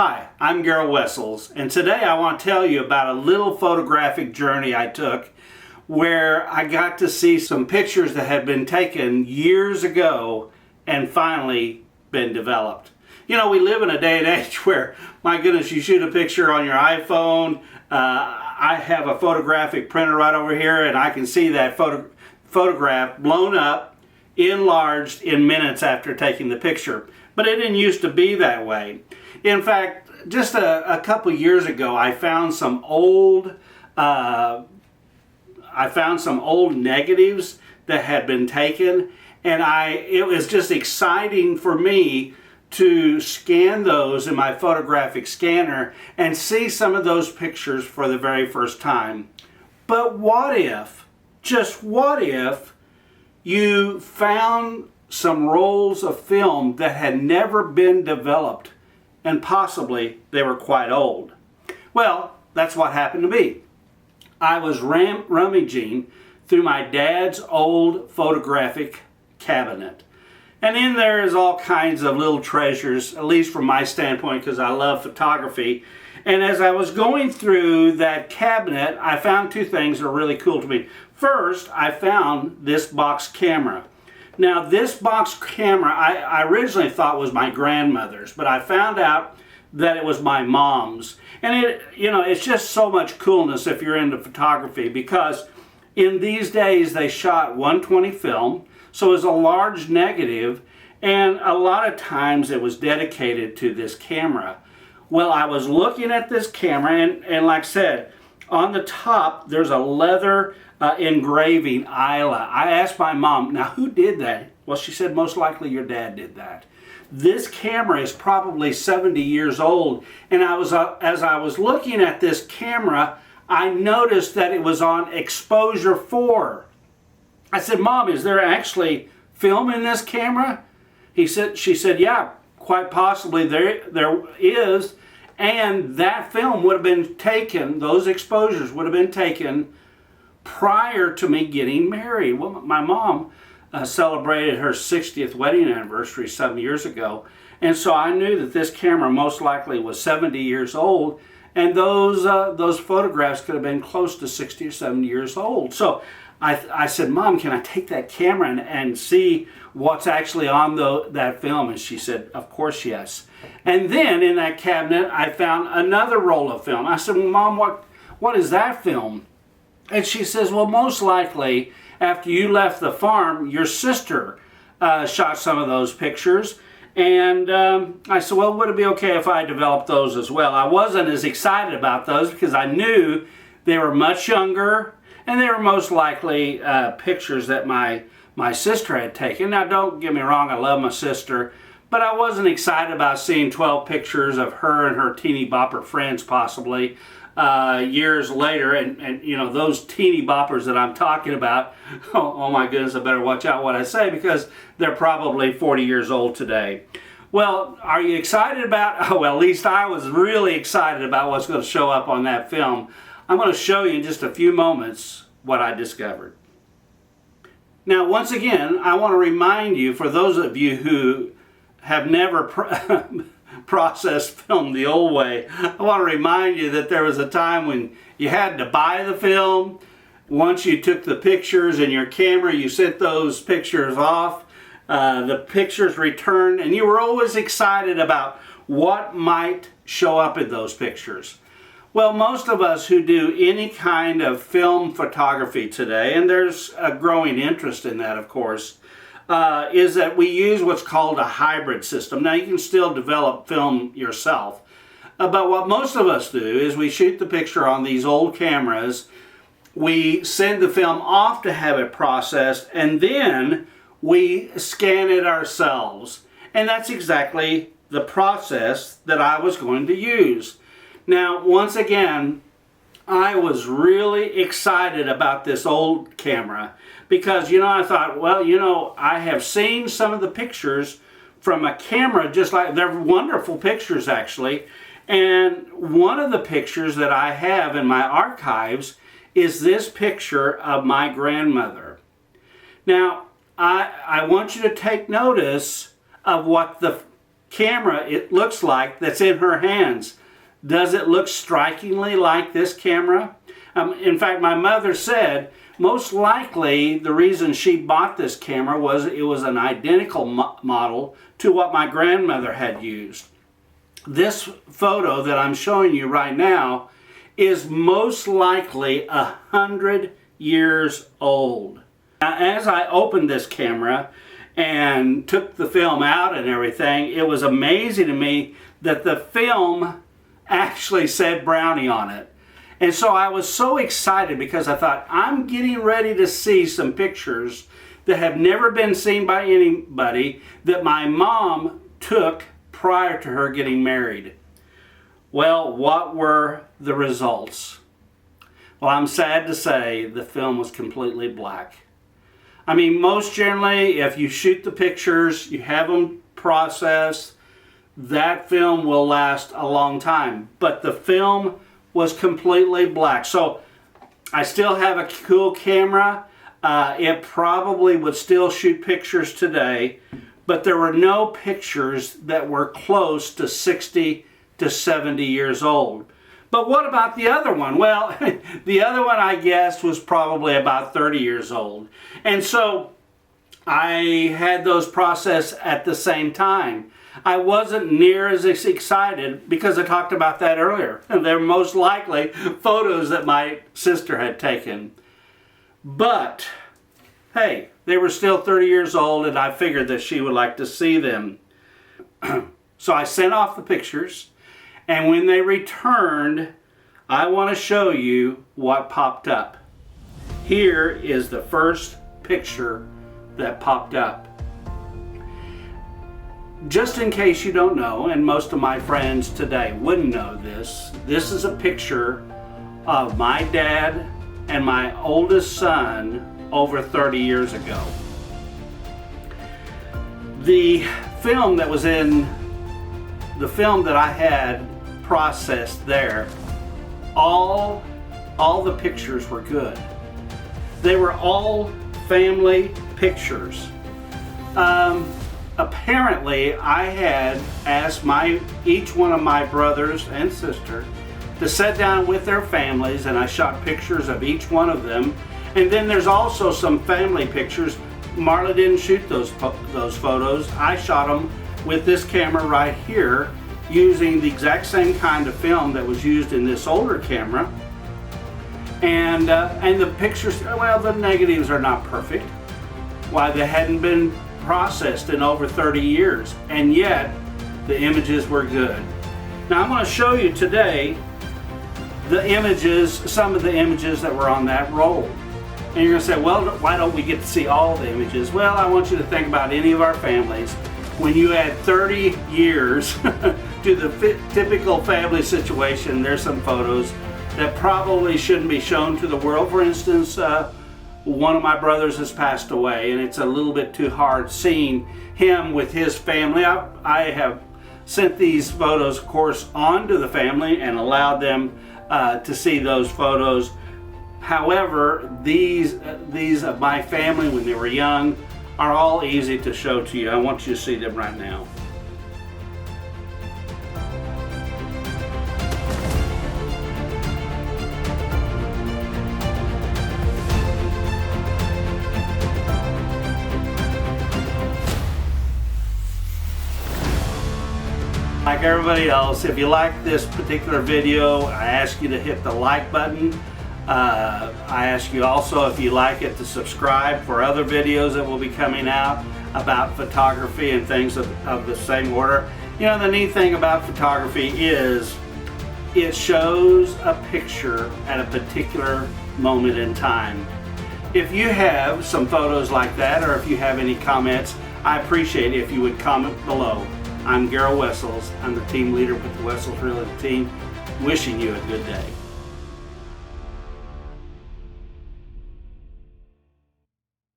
Hi, I'm Gerald Wessels, and today I want to tell you about a little photographic journey I took where I got to see some pictures that had been taken years ago and finally been developed. You know, we live in a day and age where, my goodness, you shoot a picture on your iPhone. I have a photographic printer right over here, and I can see that photograph blown up, enlarged in minutes after taking the picture. But it didn't used to be that way. In fact, just a couple years ago, I found some old negatives that had been taken, and it was just exciting for me to scan those in my photographic scanner and see some of those pictures for the very first time. But what if, just what if, you found some rolls of film that had never been developed, and possibly they were quite old? Well, that's what happened to me. I was rummaging through my dad's old photographic cabinet. And in there is all kinds of little treasures, at least from my standpoint, because I love photography. And as I was going through that cabinet, I found two things that are really cool to me. First, I found this box camera. Now, this box camera, I originally thought was my grandmother's, but I found out that it was my mom's. And it's just so much coolness if you're into photography, because in these days they shot 120 film, so it was a large negative, and a lot of times it was dedicated to this camera. Well, I was looking at this camera, and like I said, on the top there's a leather engraving Isla. I asked my mom, now who did that? Well, she said most likely your dad did that. This camera is probably 70 years old, and as I was looking at this camera, I noticed that it was on exposure 4. I said, Mom, is there actually film in this camera? She said, yeah, quite possibly there is, and that film would have been taken, those exposures would have been taken prior to me getting married. Well, my mom celebrated her 60th wedding anniversary some years ago, and so I knew that this camera most likely was 70 years old, and those photographs could have been close to 60 or 70 years old. So I said, Mom, can I take that camera and see what's actually on that film? And she said, of course, yes. And then in that cabinet, I found another roll of film. I said, well, Mom, what is that film? And she says, well, most likely, after you left the farm, your sister shot some of those pictures. And I said, well, would it be okay if I developed those as well? I wasn't as excited about those because I knew they were much younger, and they were most likely pictures that my sister had taken. Now, don't get me wrong, I love my sister, but I wasn't excited about seeing 12 pictures of her and her teeny bopper friends possibly years later, and you know, those teeny boppers that I'm talking about, oh my goodness, I better watch out what I say because they're probably 40 years old today. Well, are you excited about, well, at least I was really excited about what's going to show up on that film. I'm going to show you in just a few moments what I discovered. Now, once again, I want to remind you, for those of you who have never processed film the old way, I want to remind you that there was a time when you had to buy the film. Once you took the pictures in your camera, you sent those pictures off. The pictures returned, and you were always excited about what might show up in those pictures. Well, most of us who do any kind of film photography today, and there's a growing interest in that, of course, is that we use what's called a hybrid system. Now, you can still develop film yourself, but what most of us do is we shoot the picture on these old cameras, we send the film off to have it processed, and then we scan it ourselves. And that's exactly the process that I was going to use. Now, once again, I was really excited about this old camera because, I thought, well, I have seen some of the pictures from a camera, just like, they're wonderful pictures actually, and one of the pictures that I have in my archives is this picture of my grandmother. Now, I want you to take notice of what the camera it looks like that's in her hands. Does it look strikingly like this camera? In fact, my mother said most likely the reason she bought this camera was it was an identical model to what my grandmother had used. This photo that I'm showing you right now is most likely 100 years old. Now, as I opened this camera and took the film out and everything, it was amazing to me that the film actually said Brownie on it. And so I was so excited because I thought, I'm getting ready to see some pictures that have never been seen by anybody that my mom took prior to her getting married. Well, what were the results? Well, I'm sad to say the film was completely black. I mean, most generally, if you shoot the pictures, you have them processed, that film will last a long time. But the film was completely black. So I still have a cool camera. It probably would still shoot pictures today, but there were no pictures that were close to 60 to 70 years old. But what about the other one? Well, the other one I guessed was probably about 30 years old. And so I had those processed at the same time. I wasn't near as excited because I talked about that earlier. They're most likely photos that my sister had taken. But, hey, they were still 30 years old and I figured that she would like to see them. So I sent off the pictures, and when they returned, I want to show you what popped up. Here is the first picture that popped up. Just in case you don't know, and most of my friends today wouldn't know this is a picture of my dad and my oldest son over 30 years ago. The film that was in the film that I had processed there, all the pictures were good. They were all family pictures. Apparently, I had asked each one of my brothers and sister to sit down with their families, and I shot pictures of each one of them. And then there's also some family pictures. Marla didn't shoot those photos. I shot them with this camera right here, using the exact same kind of film that was used in this older camera. And the pictures, well, the negatives are not perfect. Why, they hadn't been processed in over 30 years, and yet the images were good. Now I'm going to show you today the images, some of the images that were on that roll. And you're going to say, well, why don't we get to see all the images? Well, I want you to think about any of our families. When you add 30 years to the typical family situation, there's some photos that probably shouldn't be shown to the world. For instance, one of my brothers has passed away, and it's a little bit too hard seeing him with his family. I have sent these photos, of course, on to the family and allowed them to see those photos. However, these of my family when they were young are all easy to show to you. I want you to see them right now. Like everybody else, if you like this particular video, I ask you to hit the like button. I ask you also, if you like it, to subscribe for other videos that will be coming out about photography and things of the same order. You know, the neat thing about photography is it shows a picture at a particular moment in time. If you have some photos like that, or if you have any comments, I appreciate it if you would comment below. I'm Gerald Wessels. I'm the team leader with the Wessels Realty team, wishing you a good day.